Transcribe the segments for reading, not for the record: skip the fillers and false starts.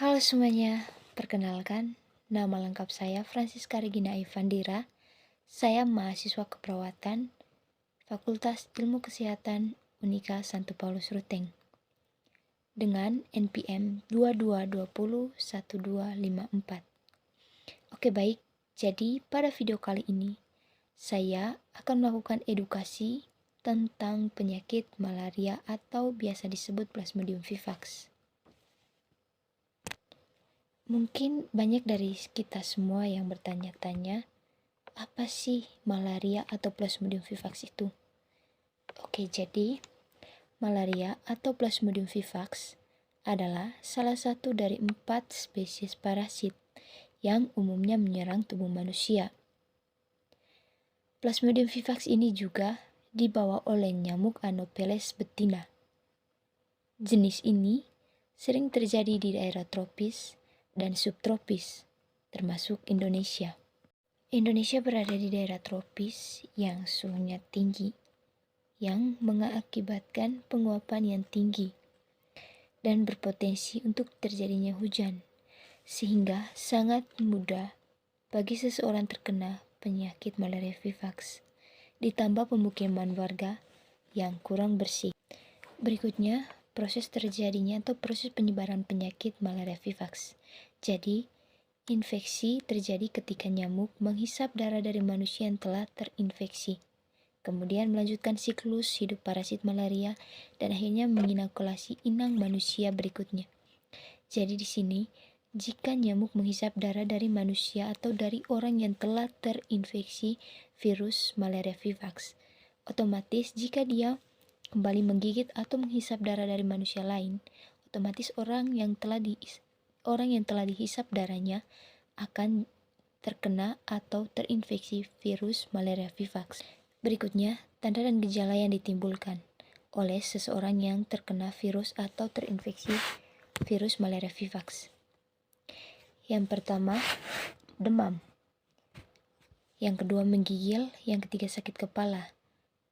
Halo semuanya, perkenalkan, nama lengkap saya Francisca Regina Ivandira. Saya mahasiswa keperawatan Fakultas Ilmu Kesehatan Unika Santo Paulus Ruteng dengan NPM 22201254. Oke baik, jadi pada video kali ini saya akan melakukan edukasi tentang penyakit malaria atau biasa disebut Plasmodium vivax. Mungkin banyak dari kita semua yang bertanya-tanya, apa sih malaria atau Plasmodium vivax itu? Oke, jadi malaria atau Plasmodium vivax adalah salah satu dari 4 spesies parasit yang umumnya menyerang tubuh manusia. Plasmodium vivax ini juga dibawa oleh nyamuk Anopheles betina. Jenis ini sering terjadi di daerah tropis dan subtropis, termasuk Indonesia. Indonesia berada di daerah tropis yang suhunya tinggi, yang mengakibatkan penguapan yang tinggi dan berpotensi untuk terjadinya hujan, sehingga sangat mudah bagi seseorang terkena penyakit malaria vivax, ditambah pemukiman warga yang kurang bersih. Berikutnya, proses terjadinya atau proses penyebaran penyakit malaria vivax. Jadi, infeksi terjadi ketika nyamuk menghisap darah dari manusia yang telah terinfeksi, kemudian melanjutkan siklus hidup parasit malaria dan akhirnya menginokulasi inang manusia berikutnya. Jadi di sini, jika nyamuk menghisap darah dari manusia atau dari orang yang telah terinfeksi virus malaria vivax, otomatis jika dia kembali menggigit atau menghisap darah dari manusia lain, otomatis orang yang telah dihisap darahnya akan terkena atau terinfeksi virus malaria vivax. Berikutnya, tanda dan gejala yang ditimbulkan oleh seseorang yang terkena virus atau terinfeksi virus malaria vivax. Yang pertama, demam. Yang kedua, menggigil. Yang ketiga, sakit kepala.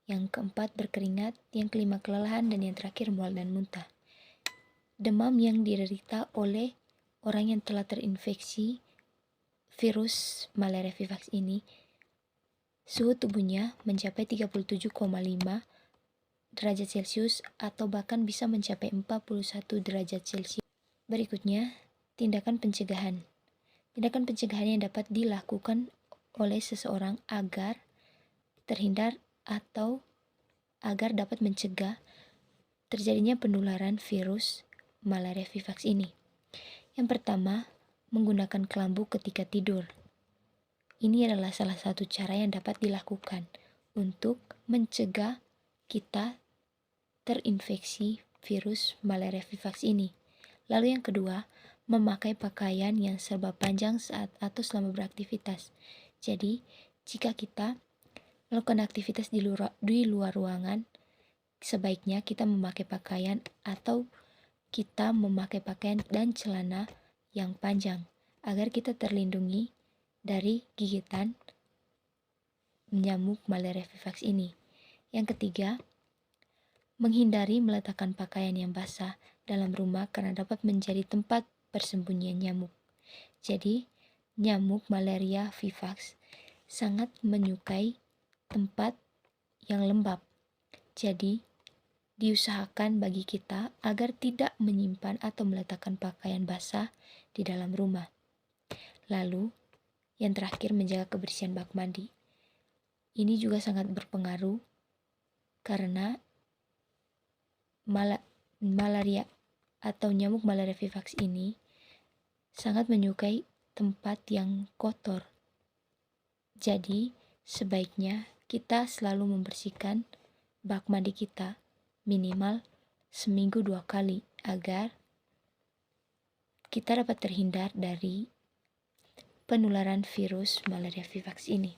Yang keempat, berkeringat. Yang kelima, kelelahan. Dan yang terakhir, mual dan muntah. Demam yang diderita oleh orang yang telah terinfeksi virus malaria vivax ini, suhu tubuhnya mencapai 37,5 derajat Celcius atau bahkan bisa mencapai 41 derajat Celcius. Berikutnya, tindakan pencegahan. Tindakan pencegahan yang dapat dilakukan oleh seseorang agar terhindar atau agar dapat mencegah terjadinya penularan virus malaria vivax ini. Yang pertama, menggunakan kelambu ketika tidur. Ini adalah salah satu cara yang dapat dilakukan untuk mencegah kita terinfeksi virus malaria vivax ini. Lalu yang kedua, memakai pakaian yang serba panjang saat atau selama beraktivitas. Jadi, jika kita melakukan aktivitas di luar ruangan, sebaiknya kita memakai pakaian atau kita memakai pakaian dan celana yang panjang agar kita terlindungi dari gigitan nyamuk malaria vivax ini. Yang ketiga, menghindari meletakkan pakaian yang basah dalam rumah karena dapat menjadi tempat persembunyian nyamuk. Jadi, nyamuk malaria vivax sangat menyukai tempat yang lembab. Jadi, diusahakan bagi kita agar tidak menyimpan atau meletakkan pakaian basah di dalam rumah. Lalu, yang terakhir, menjaga kebersihan bak mandi. Ini juga sangat berpengaruh karena malaria atau nyamuk malaria vivax ini sangat menyukai tempat yang kotor. Jadi, sebaiknya kita selalu membersihkan bak mandi kita minimal seminggu 2 kali agar kita dapat terhindar dari penularan virus malaria vivax ini.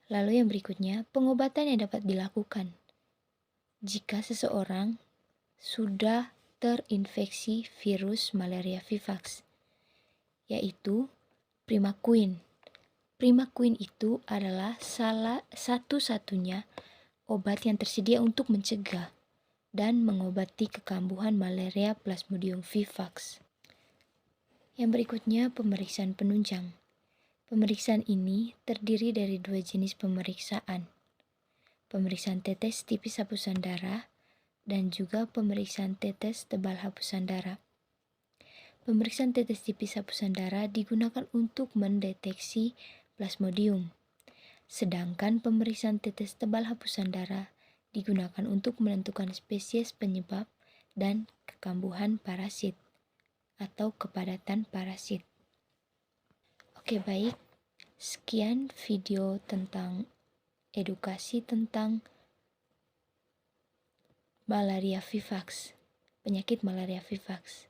Lalu yang berikutnya, pengobatan yang dapat dilakukan jika seseorang sudah terinfeksi virus malaria vivax, yaitu Primaquine. Primaquine itu adalah salah satu-satunya obat yang tersedia untuk mencegah dan mengobati kekambuhan malaria Plasmodium vivax. Yang berikutnya, pemeriksaan penunjang. Pemeriksaan ini terdiri dari 2 jenis pemeriksaan. Pemeriksaan tetes tipis hapusan darah dan juga pemeriksaan tetes tebal hapusan darah. Pemeriksaan tetes tipis hapusan darah digunakan untuk mendeteksi plasmodium, sedangkan pemeriksaan tetes tebal hapusan darah digunakan untuk menentukan spesies penyebab dan kekambuhan parasit atau kepadatan parasit. Oke, baik. Sekian video tentang edukasi tentang malaria vivax, penyakit malaria vivax.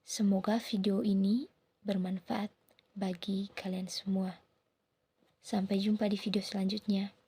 Semoga video ini bermanfaat bagi kalian semua. Sampai jumpa di video selanjutnya.